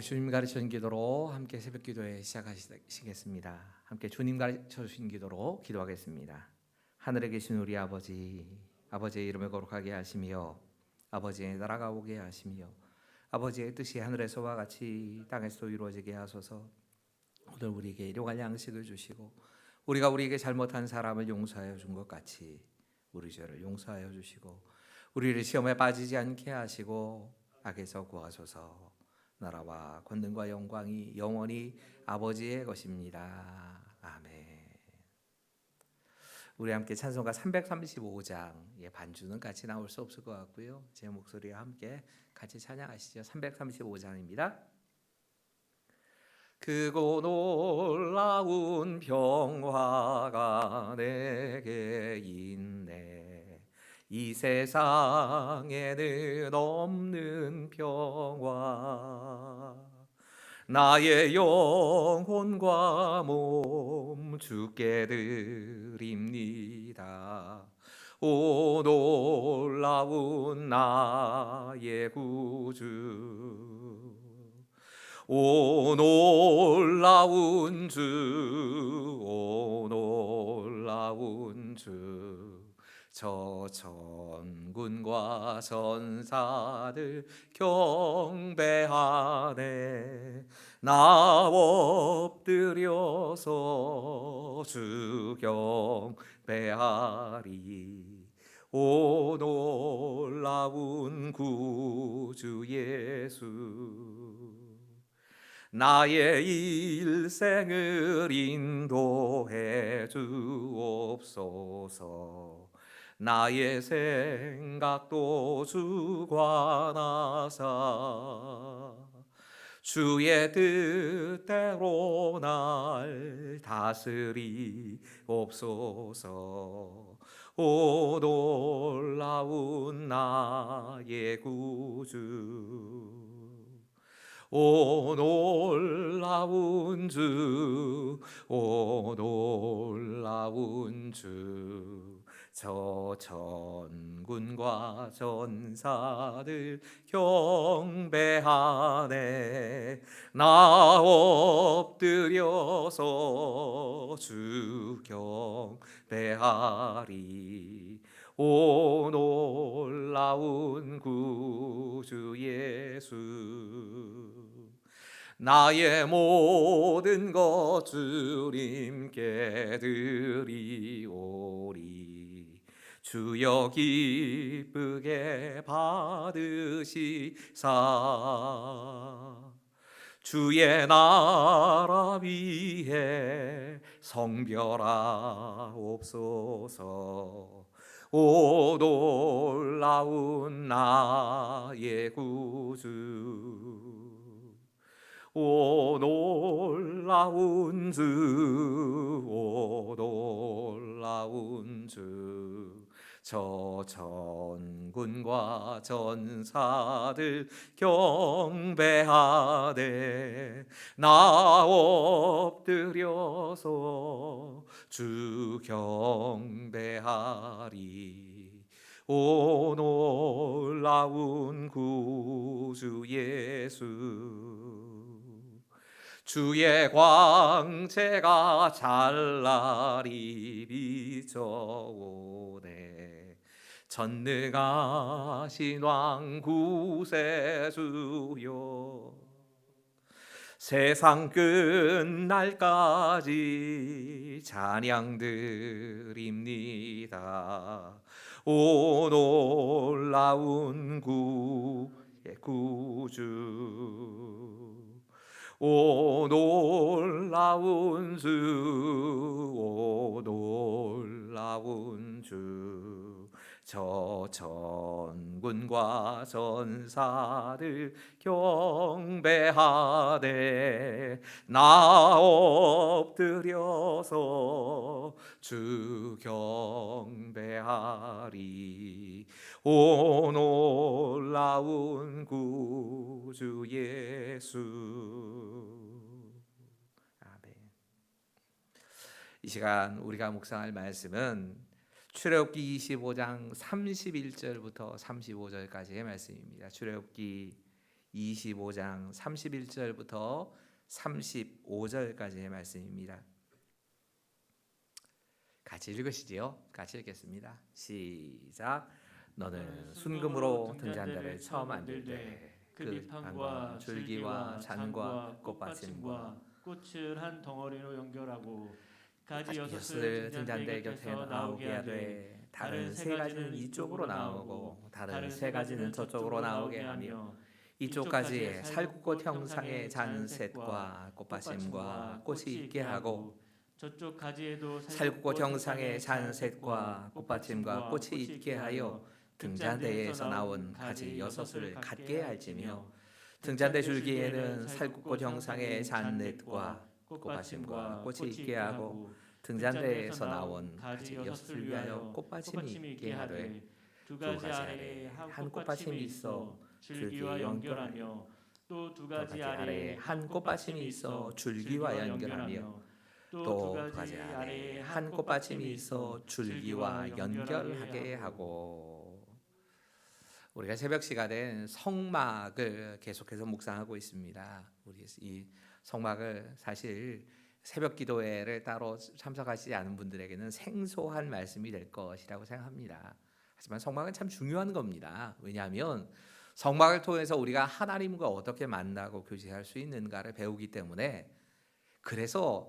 주님 가르쳐 준 기도로 함께 새벽 기도회 시작하시겠습니다. 함께 주님 가르쳐 주신 기도로 기도하겠습니다. 하늘에 계신 우리 아버지, 아버지의 이름을 거룩하게 하시며 아버지의 나라가 오게 하시며 아버지의 뜻이 하늘에서와 같이 땅에서도 이루어지게 하소서. 오늘 우리에게 일용할 양식을 주시고 우리가 우리에게 잘못한 사람을 용서하여 준 것 같이 우리 죄를 용서하여 주시고 우리를 시험에 빠지지 않게 하시고 악에서 구하소서. 나라와 권능과 영광이 영원히 아버지의 것입니다. 아멘. 우리 함께 찬송가 335장, 반주는 같이 나올 수 없을 것 같고요. 제 목소리와 함께 같이 찬양하시죠. 335장입니다. 크고 놀라운 평화가 내게 있네. 이 세상에는 없는 평화. 나의 영혼과 몸 주께 드립니다. 오 놀라운 나의 구주, 오 놀라운 주, 오 놀라운 주. 저 천군과 천사들 경배하네. 나 엎드려서 주 경배하리. 오 놀라운 구주 예수, 나의 일생을 인도해 주옵소서. 나의 생각도 주관하사 주의 뜻대로 날 다스리옵소서. 오 놀라운 나의 구주, 오 놀라운 주, 오 놀라운 주. 저 천군과 전사들 경배하네. 나 엎드려서 주 경배하리. 오 놀라운 구주 예수, 나의 모든 것 주님께 드리오리. 주여 기쁘게 받으시사 주의 나라 위에 성별하옵소서. 오 놀라운 나의 구주, 오 놀라운 주, 오 놀라운 주. 저 천군과 전사들 경배하네. 나 엎드려서 주 경배하리. 오 놀라운 구주 예수, 주의 광채가 찬란히 비춰오네. 전능하신 왕 구세주여, 세상 끝날까지 찬양 드립니다. 오 놀라운 구주, 오 놀라운 주, 오 놀라운 주. 저 천군과 전사들 경배하네. 나 엎드려서 주 경배하리. 오 놀라운 구주 예수. 아멘. 이 시간 우리가 묵상할 말씀은 출애굽기 25장 31절부터 35절까지의 말씀입니다. 출애굽기 25장 31절부터 35절까지의 말씀입니다. 같이 읽으시지요? 같이 읽겠습니다. 시작. 너는 순금으로 등잔대를 처음 만들 때 그 비판과 줄기와 잔과 꽃받침과 꽃을 한 덩어리로 연결하고 가지 여섯을 여섯을 등잔대 등잔대 곁에 곁에 나오게 하되 다른 세 가지는 이쪽으로 나오고 다른 세 가지는 저쪽으로 나오게 하며 이쪽 가지에 살구꽃 형상의 잔셋과 꽃받침과 꽃이 있게 하고 저쪽 가지에도 살구꽃 형상의 잔셋과 꽃받침과 꽃이 있게 하여 등잔대에서 나온 가지 여섯을 갖게 할지며 등잔대 줄기에는 살구꽃 형상의 잔넷과 꽃받침과 꽃이 있게 하고 등잔대에서 나온 가지 여섯을 위하여 꽃받침이 있게 하되 두 가지 아래에 한 꽃받침이 있어 줄기와 연결하며 또 두 가지 아래에 한 꽃받침이 있어 줄기와 연결하며 또 두 가지 아래에 한 꽃받침이 있어 줄기와 연결하게 하고. 우리가 새벽 시간에 성막을 계속해서 묵상하고 있습니다. 우리 이 성막을 사실 새벽 기도회를 따로 참석하시지 않은 분들에게는 생소한 말씀이 될 것이라고 생각합니다. 하지만 성막은 참 중요한 겁니다. 왜냐하면 성막을 통해서 우리가 하나님과 어떻게 만나고 교제할 수 있는가를 배우기 때문에, 그래서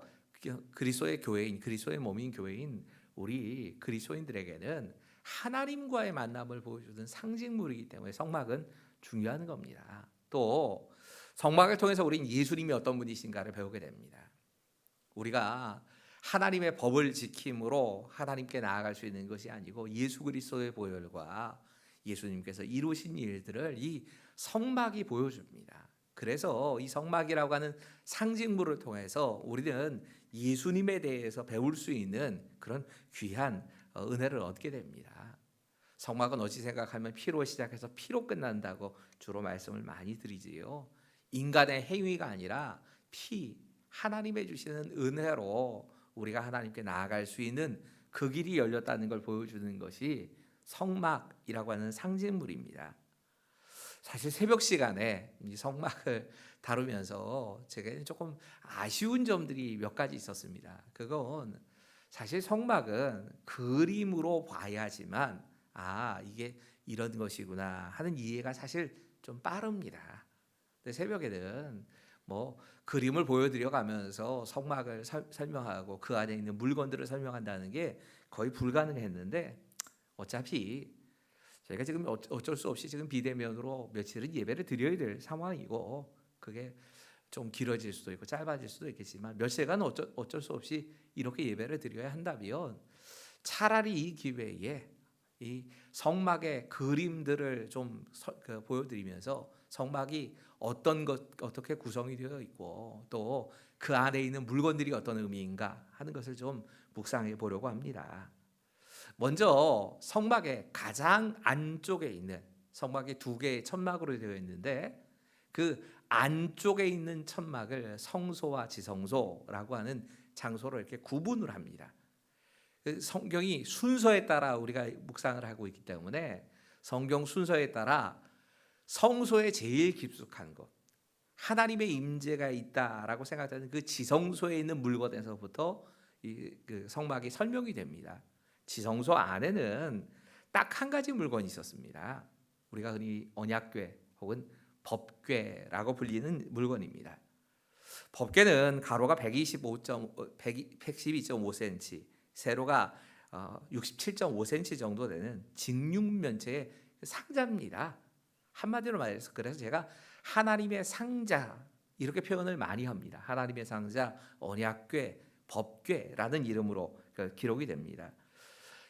그리스도의 교회인, 그리스도의 몸인 교회인 우리 그리스도인들에게는 하나님과의 만남을 보여주는 상징물이기 때문에 성막은 중요한 겁니다. 또 성막을 통해서 우리는 예수님이 어떤 분이신가를 배우게 됩니다. 우리가 하나님의 법을 지킴으로 하나님께 나아갈 수 있는 것이 아니고 예수 그리스도의 보혈과 예수님께서 이루신 일들을 이 성막이 보여줍니다. 그래서 이 성막이라고 하는 상징물을 통해서 우리는 예수님에 대해서 배울 수 있는 그런 귀한 은혜를 얻게 됩니다. 성막은 어찌 생각하면 피로 시작해서 피로 끝난다고 주로 말씀을 많이 드리지요. 인간의 행위가 아니라 하나님의 주시는 은혜로 우리가 하나님께 나아갈 수 있는 그 길이 열렸다는 걸 보여주는 것이 성막이라고 하는 상징물입니다. 사실 새벽 시간에 이 성막을 다루면서 제가 조금 아쉬운 점들이 몇 가지 있었습니다. 그건 사실 성막은 그림으로 봐야지만 이게 이런 것이구나 하는 이해가 사실 좀 빠릅니다. 근데 새벽에는 그림을 보여드려 가면서 성막을 설명하고 그 안에 있는 물건들을 설명한다는 게 거의 불가능했는데, 어차피 저희가 지금 어쩔 수 없이 지금 비대면으로 며칠은 예배를 드려야 될 상황이고, 그게 좀 길어질 수도 있고 짧아질 수도 있겠지만 며칠간 어쩔 수 없이 이렇게 예배를 드려야 한다면, 차라리 이 기회에 이 성막의 그림들을 좀 보여드리면서 성막이 어떻게 구성이 되어 있고 또 그 안에 있는 물건들이 어떤 의미인가 하는 것을 좀 묵상해 보려고 합니다. 먼저 성막의 가장 안쪽에 있는, 성막이 두 개의 천막으로 되어 있는데 그 안쪽에 있는 천막을 성소와 지성소라고 하는 장소로 이렇게 구분을 합니다. 성경이 순서에 따라 우리가 묵상을 하고 있기 때문에 성경 순서에 따라 성소에 제일 깊숙한 것, 하나님의 임재가 있다라고 생각하는 그 지성소에 있는 물건에서부터 그 성막이 설명이 됩니다. 지성소 안에는 딱 한 가지 물건이 있었습니다. 우리가 흔히 언약궤 혹은 법궤라고 불리는 물건입니다. 법궤는 가로가 112.5cm, 세로가 67.5cm 정도 되는 직육면체의 상자입니다. 한마디로 말해서 그래서 제가 하나님의 상자 이렇게 표현을 많이 합니다. 하나님의 상자, 언약궤, 법궤라는 이름으로 기록이 됩니다.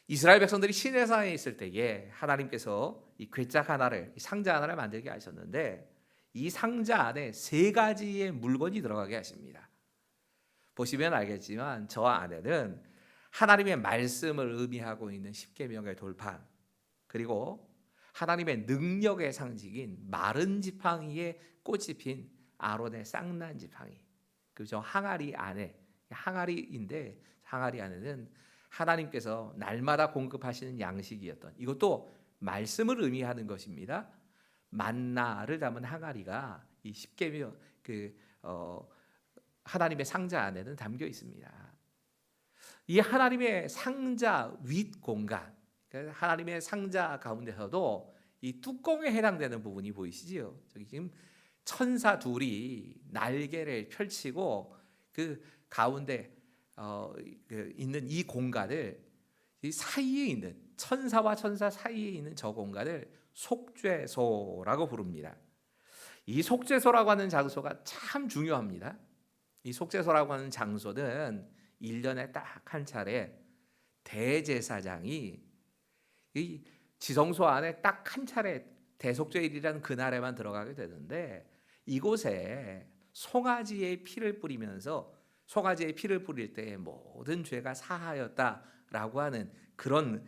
이스라엘 백성들이 시내산에 있을 때에 하나님께서 이 궤짝 하나를, 이 상자 하나를 만들게 하셨는데 이 상자 안에 세 가지의 물건이 들어가게 하십니다. 보시면 알겠지만 저 안에는 하나님의 말씀을 의미하고 있는 십계명의 돌판, 그리고 하나님의 능력의 상징인 마른 지팡이에 꽃이 핀 아론의 쌍난 지팡이, 그죠? 항아리 안에, 항아리인데 항아리 안에는 하나님께서 날마다 공급하시는 양식이었던, 이것도 말씀을 의미하는 것입니다. 만나를 담은 항아리가 이 십계명 하나님의 상자 안에는 담겨 있습니다. 이 하나님의 상자 윗 공간, 하나님의 상자 가운데서도 이 뚜껑에 해당되는 부분이 보이시지요? 저기 지금 천사 둘이 날개를 펼치고 그 가운데 있는 이 공간을, 이 사이에 있는 천사와 천사 사이에 있는 저 공간을 속죄소라고 부릅니다. 이 속죄소라고 하는 장소가 참 중요합니다. 이 속죄소라고 하는 장소는 1년에 딱 한 차례 대제사장이 이 지성소 안에 딱 한 차례 대속죄일이라는 그날에만 들어가게 되는데, 이곳에 송아지의 피를 뿌리면서 송아지의 피를 뿌릴 때 모든 죄가 사하였다라고 하는 그런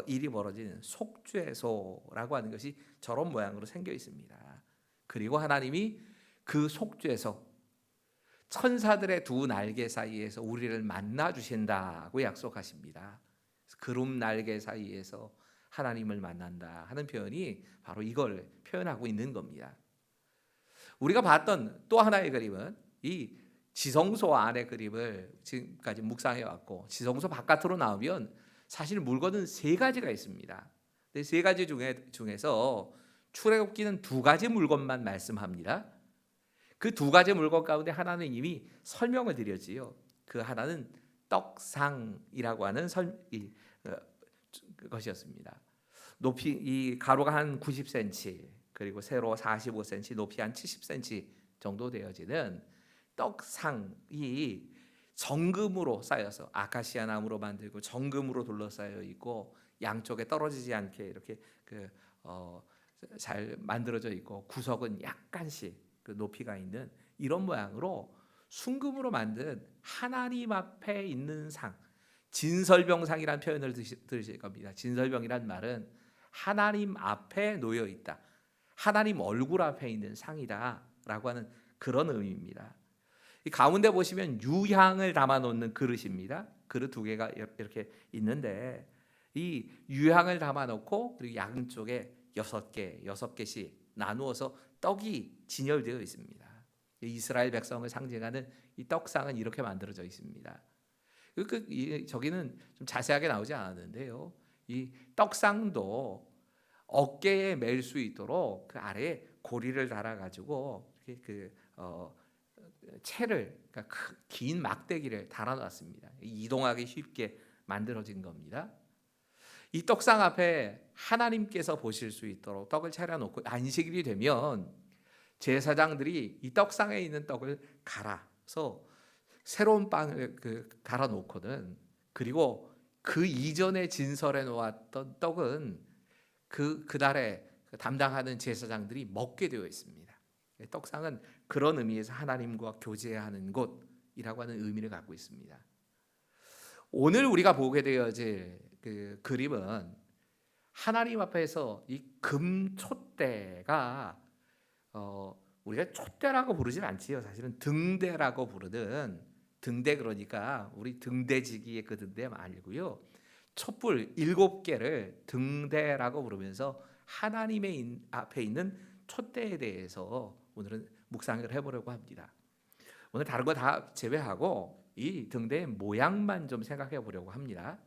일이 벌어지는 속죄소라고 하는 것이 저런 모양으로 생겨 있습니다. 그리고 하나님이 그 속죄소, 천사들의 두 날개 사이에서 우리를 만나 주신다고 약속하십니다. 구름 날개 사이에서 하나님을 만난다 하는 표현이 바로 이걸 표현하고 있는 겁니다. 우리가 봤던 또 하나의 그림은 이 지성소 안의 그림을 지금까지 묵상해 왔고, 지성소 바깥으로 나오면 사실 물건은 세 가지가 있습니다. 세 가지 중에서 출애굽기는 두 가지 물건만 말씀합니다. 그 두 가지 물건 가운데 하나는 이미 설명을 드렸지요. 그 하나는 떡상이라고 하는 것이었습니다. 높이 이 가로가 한 90cm, 그리고 세로 45cm, 높이 한 70cm 정도 되어지는 떡상이 정금으로 쌓여서 아카시아 나무로 만들고 정금으로 둘러싸여 있고, 양쪽에 떨어지지 않게 이렇게 잘 만들어져 있고, 구석은 약간씩 그 높이가 있는 이런 모양으로 순금으로 만든 하나님 앞에 있는 상, 진설병상이라는 표현을 들으실 겁니다. 진설병이란 말은 하나님 앞에 놓여 있다, 하나님 얼굴 앞에 있는 상이다라고 하는 그런 의미입니다. 이 가운데 보시면 유향을 담아 놓는 그릇입니다. 그릇 두 개가 이렇게 있는데, 이 유향을 담아 놓고 그리고 양쪽에 6개씩 나누어서 떡이 진열되어 있습니다. 이스라엘 백성을 상징하는 이 떡상은 이렇게 만들어져 있습니다. 저기는 좀 자세하게 나오지 않았는데요, 이 떡상도 어깨에 맬 수 있도록 그 아래에 고리를 달아 가지고 이렇게 채를, 그러니까 긴 막대기를 달아놨습니다. 이동하기 쉽게 만들어진 겁니다. 이 떡상 앞에 하나님께서 보실 수 있도록 떡을 차려놓고, 안식일이 되면 제사장들이 이 떡상에 있는 떡을 갈아서 새로운 빵을 갈아 놓거든. 그리고 그 이전에 진설해 놓았던 떡은 그날에 담당하는 제사장들이 먹게 되어 있습니다. 떡상은 그런 의미에서 하나님과 교제하는 곳이라고 하는 의미를 갖고 있습니다. 오늘 우리가 보게 되어질 그 그림은 하나님 앞에서 이 금촛대가 우리가 촛대라고 부르진 않지요. 사실은 등대라고 부르는, 등대 그러니까 우리 등대지기의 그 등대 말고요, 촛불 7개를 등대라고 부르면서 하나님의 앞에 있는 촛대에 대해서 오늘은 묵상을 해보려고 합니다. 오늘 다른 거 다 제외하고 이 등대의 모양만 좀 생각해 보려고 합니다.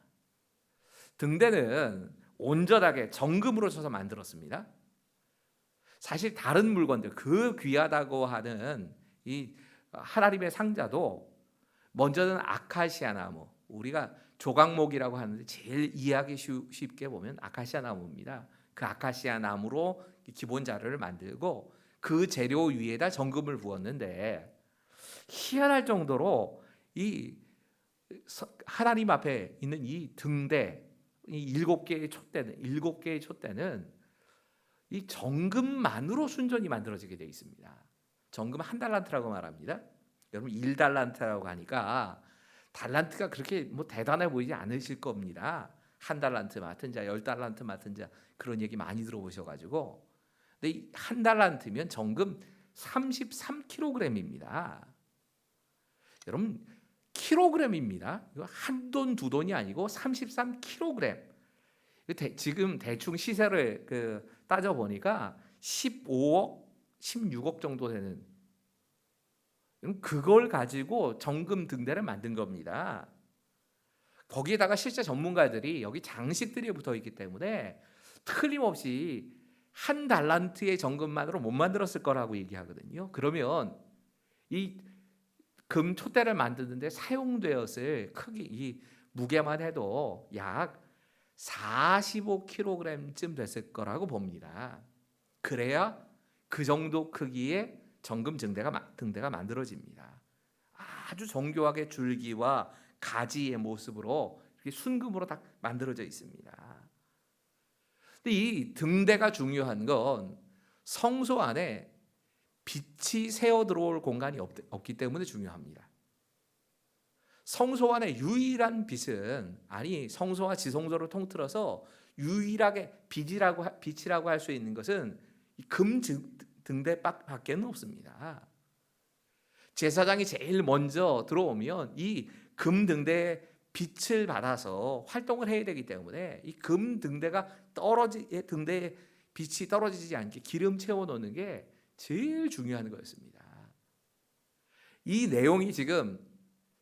등대는 온전하게 정금으로 쳐서 만들었습니다. 사실 다른 물건들, 그 귀하다고 하는 이 하나님의 상자도 먼저는 아카시아 나무, 우리가 조각목이라고 하는데 제일 이해하기 쉽게 보면 아카시아 나무입니다. 그 아카시아 나무로 기본 자료를 만들고 그 재료 위에다 정금을 부었는데, 희한할 정도로 이 하나님 앞에 있는 이 등대, 이 7개의 촛대는 이 정금만으로 순전히 만들어지게 되어 있습니다. 정금 한 달란트라고 말합니다. 여러분 1달란트라고 하니까 달란트가 그렇게 대단해 보이지 않으실 겁니다. 한 달란트 맡은 자, 10달란트 맡은 자, 그런 얘기 많이 들어보셔가지고. 근데 이 한 달란트면 정금 33kg입니다. 여러분 킬로그램입니다. 이거 한 돈 두 돈이 아니고 33kg. 지금 대충 시세를 따져 보니까 15억, 16억 정도 되는, 그걸 가지고 정금 등대를 만든 겁니다. 거기에다가 실제 전문가들이 여기 장식들이 붙어 있기 때문에 틀림없이 한 달란트의 정금만으로 못 만들었을 거라고 얘기하거든요. 그러면 이 금 촛대를 만드는데 사용되었을 크기, 이 무게만 해도 약 45kg쯤 됐을 거라고 봅니다. 그래야 그 정도 크기의 정금 등대가 만들어집니다. 아주 정교하게 줄기와 가지의 모습으로 이렇게 순금으로 딱 만들어져 있습니다. 근데 이 등대가 중요한 건 성소 안에 빛이 새어 들어올 공간이 없기 때문에 중요합니다. 성소 안에 유일한 빛은, 아니 성소와 지성소를 통틀어서 유일하게 빛이라고 할 수 있는 것은 금 등대밖에는 없습니다. 제사장이 제일 먼저 들어오면 이 금 등대의 빛을 받아서 활동을 해야 되기 때문에 이 금 등대가 등대에 빛이 떨어지지 않게 기름 채워 놓는 게 제일 중요한 거였습니다. 이 내용이 지금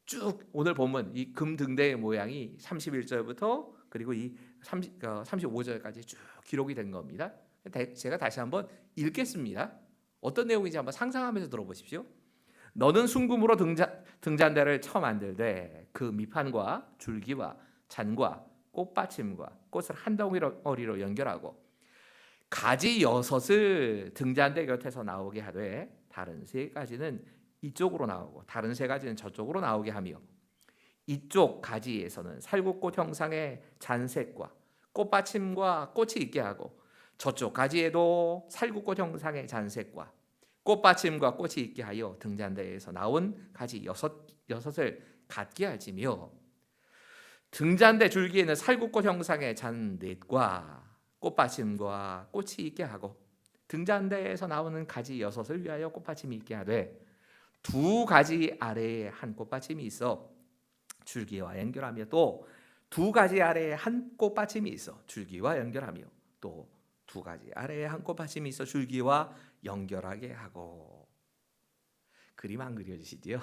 쭉 오늘 보면 이 금 등대의 모양이 31절부터 그리고 이 35절까지 쭉 기록이 된 겁니다. 제가 다시 한번 읽겠습니다. 어떤 내용인지 한번 상상하면서 들어보십시오. 너는 순금으로 등잔대를 쳐 만들되 그 밑판과 줄기와 잔과 꽃받침과 꽃을 한 덩어리로 연결하고 가지 6을 등잔대 곁에서 나오게 하되 다른 3가지는 이쪽으로 나오고 다른 3가지는 저쪽으로 나오게 하며 이쪽 가지에서는 살구꽃 형상의 잔색과 꽃받침과 꽃이 있게 하고 저쪽 가지에도 살구꽃 형상의 잔색과 꽃받침과 꽃이 있게 하여 등잔대에서 나온 가지 6을 갖게 하지며 등잔대 줄기에는 살구꽃 형상의 잔넷과 꽃받침과 꽃이 있게 하고 등잔대에서 나오는 가지 6을 위하여 꽃받침이 있게 하되 2가지 아래에 한 꽃받침이 있어 줄기와 연결하며 또 2가지 아래에 한 꽃받침이 있어 줄기와 연결하며 또 2가지 아래에 한 꽃받침이 있어 줄기와 연결하게 하고. 그림 안 그려지시죠?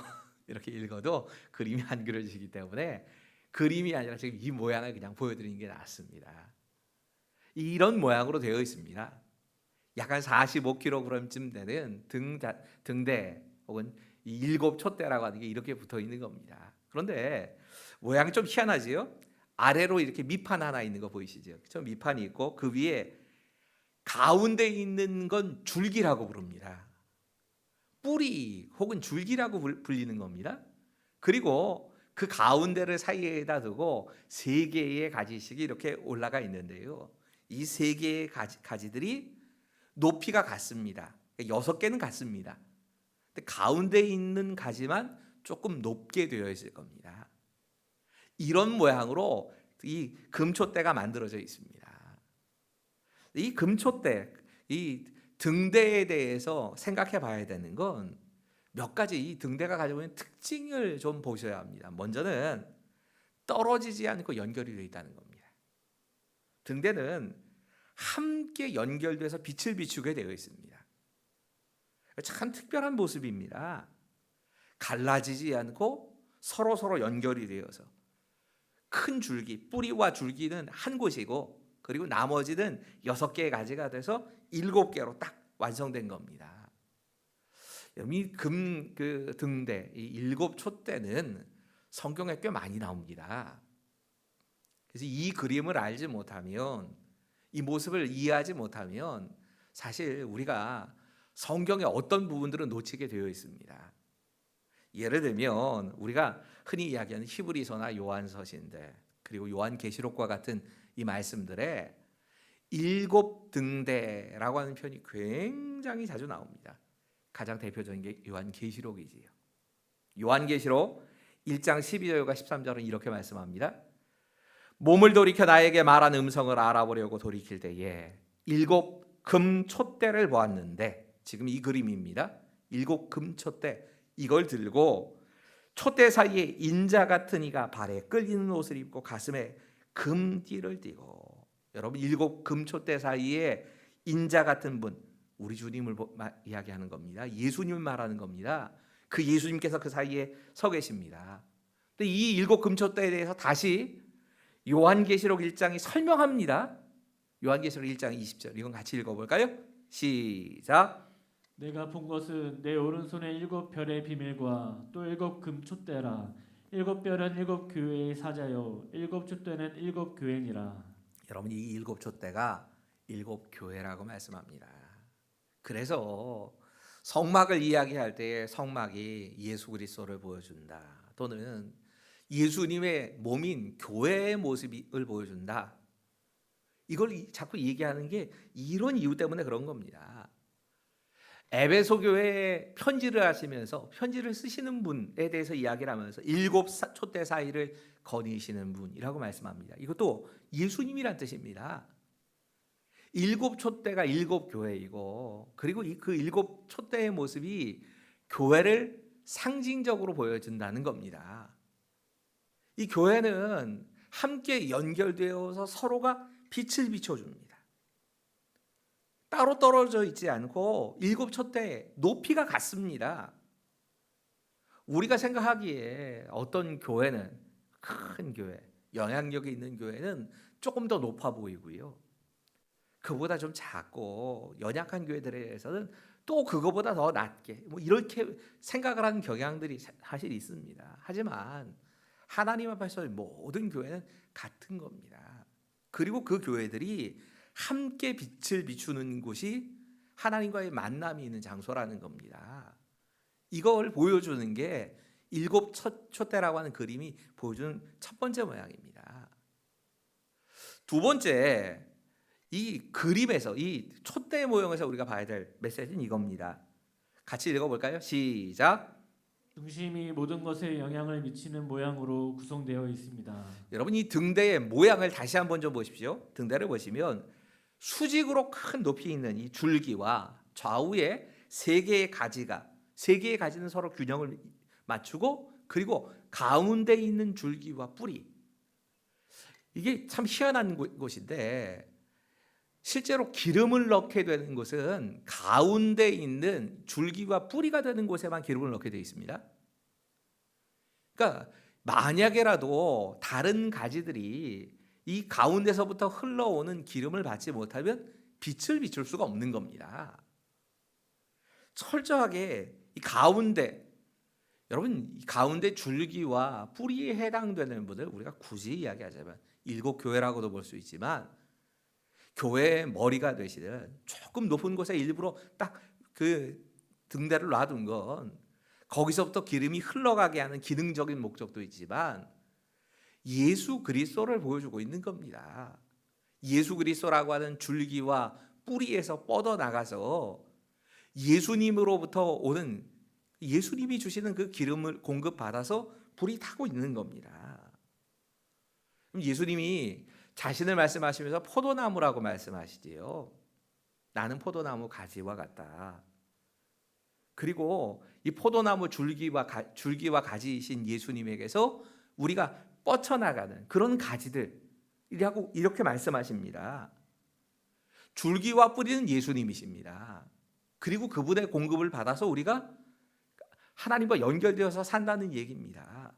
이렇게 읽어도 그림이 안 그려지기 때문에 그림이 아니라 지금 이 모양을 그냥 보여드리는 게 낫습니다. 이런 모양으로 되어 있습니다. 약 한 45kg쯤 되는 등대 혹은 이 7촛대라고 하는 게 이렇게 붙어 있는 겁니다. 그런데 모양이 좀 희한하지요? 아래로 이렇게 밑판 하나 있는 거 보이시죠? 저 밑판이 있고 그 위에 가운데 있는 건 줄기라고 부릅니다. 뿌리 혹은 줄기라고 불리는 겁니다. 그리고 그 가운데를 사이에다 두고 3개의 가지씩이 이렇게 올라가 있는데요. 이 3개의 가지들이 높이가 같습니다. 6개는 같습니다. 근데 가운데 있는 가지만 조금 높게 되어 있을 겁니다. 이런 모양으로 이 금촛대가 만들어져 있습니다. 이 금촛대, 이 등대에 대해서 생각해 봐야 되는 건 몇 가지 이 등대가 가지고 있는 특징을 좀 보셔야 합니다. 먼저는 떨어지지 않고 연결이 되어 있다는 겁니다. 등대는 함께 연결돼서 빛을 비추게 되어 있습니다. 참 특별한 모습입니다. 갈라지지 않고 서로 연결이 되어서 큰 줄기, 뿌리와 줄기는 한 곳이고 그리고 나머지는 6개의 가지가 돼서 7개로 딱 완성된 겁니다. 이 등대, 이 7촛대는 성경에 꽤 많이 나옵니다. 그래서 이 그림을 알지 못하면, 이 모습을 이해하지 못하면 사실 우리가 성경의 어떤 부분들은 놓치게 되어 있습니다. 예를 들면 우리가 흔히 이야기하는 히브리서나 요한서신들 그리고 요한계시록과 같은 이 말씀들에 7등대라고 하는 표현이 굉장히 자주 나옵니다. 가장 대표적인 게 요한계시록이지요. 요한계시록 1장 12절과 13절은 이렇게 말씀합니다. 몸을 돌이켜 나에게 말한 음성을 알아보려고 돌이킬 때에 7 금촛대를 보았는데, 지금 이 그림입니다. 7 금촛대, 이걸 들고 촛대 사이에 인자 같은 이가 발에 끌리는 옷을 입고 가슴에 금띠를 띠고, 여러분 7 금촛대 사이에 인자 같은 분, 우리 주님을 이야기하는 겁니다. 예수님을 말하는 겁니다. 그 예수님께서 그 사이에 서 계십니다. 근데 이 일곱 금초대에 대해서 다시 요한계시록 1장이 설명합니다. 요한계시록 1장 20절 이건 같이 읽어볼까요? 시작. 내가 본 것은 내 오른손에 일곱 별의 비밀과 또 일곱 금촛대라. 일곱 별은 일곱 교회의 사자요 일곱 촛대는 일곱 교회니라. 여러분, 이 일곱 촛대가 일곱 교회라고 말씀합니다. 그래서 성막을 이야기할 때 성막이 예수 그리스도를 보여준다, 또는 예수님의 몸인 교회의 모습을 보여준다, 이걸 자꾸 얘기하는 게 이런 이유 때문에 그런 겁니다. 에베소 교회에 편지를 하시면서 편지를 쓰시는 분에 대해서 이야기를 하면서 일곱 촛대 사이를 거니시는 분이라고 말씀합니다. 이것도 예수님이란 뜻입니다. 일곱 촛대가 일곱 교회이고, 그리고 그 일곱 촛대의 모습이 교회를 상징적으로 보여준다는 겁니다. 이 교회는 함께 연결되어서 서로가 빛을 비춰줍니다. 따로 떨어져 있지 않고 일곱 촛대 높이가 같습니다. 우리가 생각하기에 어떤 교회는, 큰 교회, 영향력이 있는 교회는 조금 더 높아 보이고요, 그보다 좀 작고 연약한 교회들에 대해서는 또 그거보다 더 낮게, 이렇게 생각을 하는 경향들이 사실 있습니다. 하지만 하나님 앞에서 모든 교회는 같은 겁니다. 그리고 그 교회들이 함께 빛을 비추는 곳이 하나님과의 만남이 있는 장소라는 겁니다. 이걸 보여주는 게 일곱 촛대라고 하는 그림이 보여주는 첫 번째 모양입니다. 두 번째, 이 그림에서, 이 촛대 모형에서 우리가 봐야 될 메시지는 이겁니다. 같이 읽어볼까요? 시작. 중심이 모든 것에 영향을 미치는 모양으로 구성되어 있습니다. 여러분, 이 등대의 모양을 다시 한번 좀 보십시오. 등대를 보시면 수직으로 큰 높이 있는 이 줄기와 좌우에 세 개의 가지는 서로 균형을 맞추고, 그리고 가운데 있는 줄기와 뿌리, 이게 참 희한한 곳인데, 실제로 기름을 넣게 되는 곳은 가운데 있는 줄기와 뿌리가 되는 곳에만 기름을 넣게 되어 있습니다. 그러니까 만약에라도 다른 가지들이 이 가운데서부터 흘러오는 기름을 받지 못하면 빛을 비출 수가 없는 겁니다. 철저하게 이 가운데, 여러분, 이 가운데 줄기와 뿌리에 해당되는 분을 우리가 굳이 이야기하자면 일곱 교회라고도 볼 수 있지만, 교회의 머리가 되시는 조금 높은 곳에 일부러 딱 그 등대를 놔둔 건 거기서부터 기름이 흘러가게 하는 기능적인 목적도 있지만 예수 그리스도를 보여주고 있는 겁니다. 예수 그리스도라고 하는 줄기와 뿌리에서 뻗어나가서 예수님으로부터 오는, 예수님이 주시는 그 기름을 공급받아서 불이 타고 있는 겁니다. 그럼 예수님이 자신을 말씀하시면서 포도나무라고 말씀하시지요. 나는 포도나무 가지와 같다. 그리고 이 포도나무 줄기와 가지이신 예수님에게서 우리가 뻗쳐나가는 그런 가지들이라고 이렇게 말씀하십니다. 줄기와 뿌리는 예수님이십니다. 그리고 그분의 공급을 받아서 우리가 하나님과 연결되어서 산다는 얘기입니다.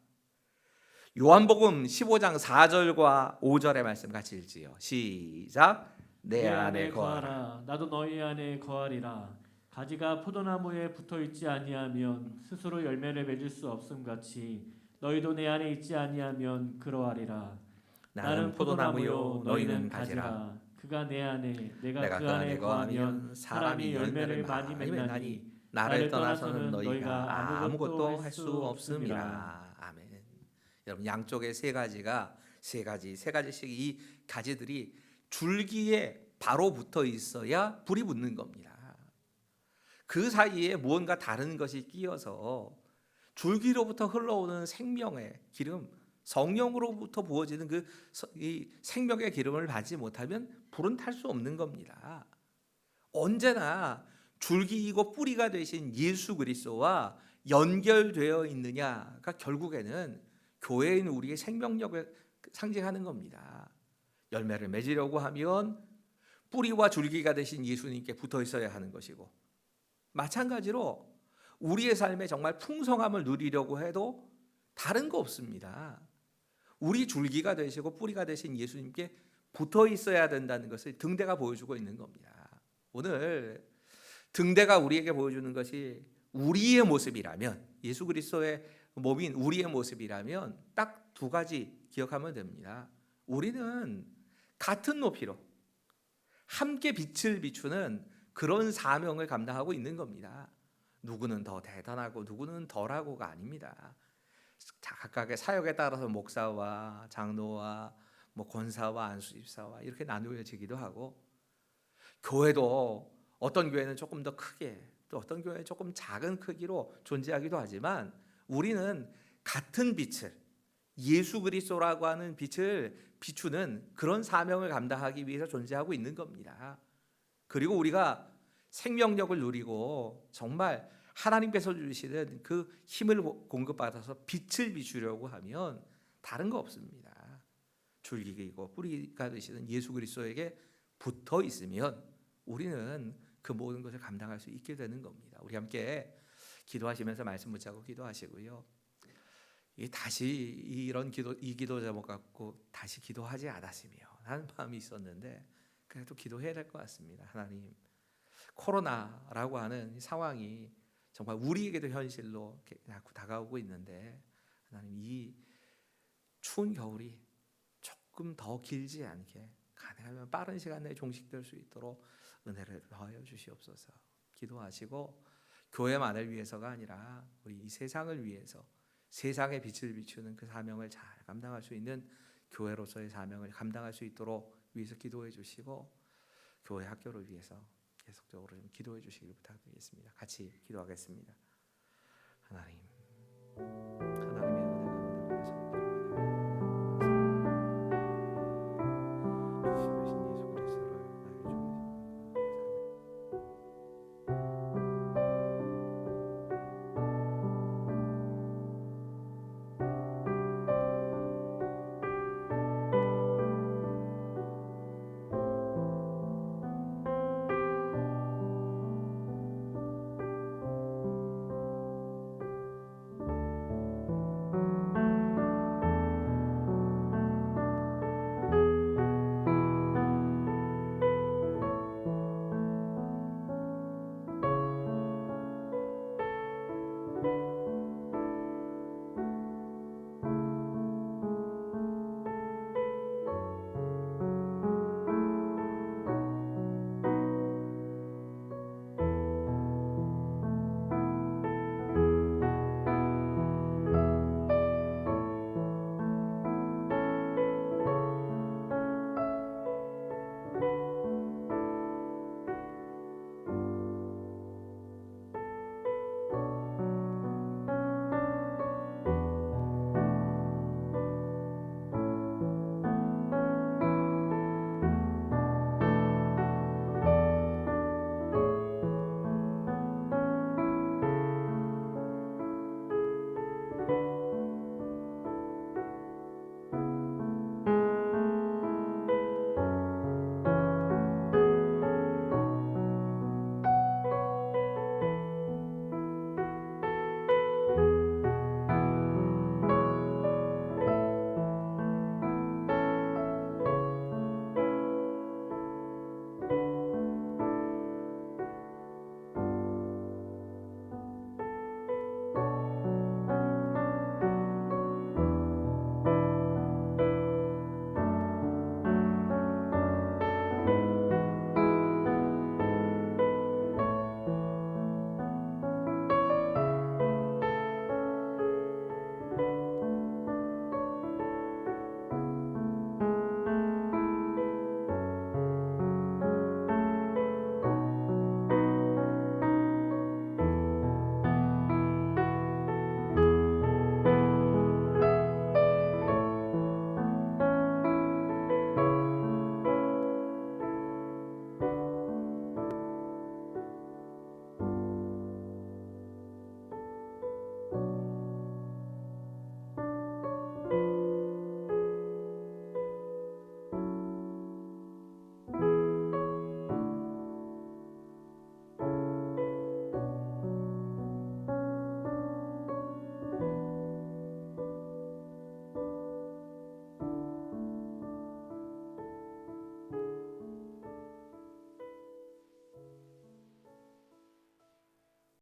요한복음 15장 4절과 5절의 말씀 같이 읽지요. 시작. 내 안에 거하라. 나도 너희 안에 거하리라. 가지가 포도나무에 붙어 있지 아니하면 스스로 열매를 맺을 수 없음 같이 너희도 내 안에 있지 아니하면 그러하리라. 나는 포도나무요 너희는 가지라. 그가 내 안에 내가 그 안에 거하면 사람이 열매를 많이 맺나니 나를 떠나서는 너희가 아무것도 할 수 없음이라. 아멘. 여러분, 양쪽에 세 가지씩 이 가지들이 줄기에 바로 붙어 있어야 불이 붙는 겁니다. 그 사이에 무언가 다른 것이 끼어서 줄기로부터 흘러오는 생명의 기름, 성령으로부터 부어지는 이 생명의 기름을 받지 못하면 불은 탈 수 없는 겁니다. 언제나 줄기이고 뿌리가 되신 예수 그리스도와 연결되어 있느냐가 결국에는 교회에 있는 우리의 생명력을 상징하는 겁니다. 열매를 맺으려고 하면 뿌리와 줄기가 되신 예수님께 붙어 있어야 하는 것이고, 마찬가지로 우리의 삶에 정말 풍성함을 누리려고 해도 다른 거 없습니다. 우리 줄기가 되시고 뿌리가 되신 예수님께 붙어 있어야 된다는 것을 등대가 보여주고 있는 겁니다. 오늘 등대가 우리에게 보여주는 것이 우리의 모습이라면, 예수 그리스도의 몸인 우리의 모습이라면 딱 두 가지 기억하면 됩니다. 우리는 같은 높이로 함께 빛을 비추는 그런 사명을 감당하고 있는 겁니다. 누구는 더 대단하고 누구는 덜하고가 아닙니다. 각각의 사역에 따라서 목사와 장로와 권사와 안수집사와 이렇게 나누어지기도 하고, 교회도 어떤 교회는 조금 더 크게, 또 어떤 교회는 조금 작은 크기로 존재하기도 하지만 우리는 같은 빛을, 예수 그리스도라고 하는 빛을 비추는 그런 사명을 감당하기 위해서 존재하고 있는 겁니다. 그리고 우리가 생명력을 누리고 정말 하나님께서 주시는 그 힘을 공급받아서 빛을 비추려고 하면 다른 거 없습니다. 줄기이고 뿌리가 되시는 예수 그리스도에게 붙어 있으면 우리는 그 모든 것을 감당할 수 있게 되는 겁니다. 우리 함께 기도하시면서 말씀 붙잡고 기도하시고요. 다시 이 기도 제목 갖고 다시 기도하지 않았으며 하는 마음이 있었는데, 그래도 기도해야 될 것 같습니다. 하나님, 코로나라고 하는 상황이 정말 우리에게도 현실로 자꾸 다가오고 있는데, 하나님, 이 추운 겨울이 조금 더 길지 않게 가능하면 빠른 시간 내에 종식될 수 있도록 은혜를 더하여 주시옵소서. 기도하시고 교회만을 위해서가 아니라 우리 이 세상을 위해서, 세상의 빛을 비추는 그 사명을 잘 감당할 수 있는 교회로서의 사명을 감당할 수 있도록 위해서 기도해 주시고, 교회 학교를 위해서 계속적으로 좀 기도해 주시길 부탁드리겠습니다. 같이 기도하겠습니다. 하나님,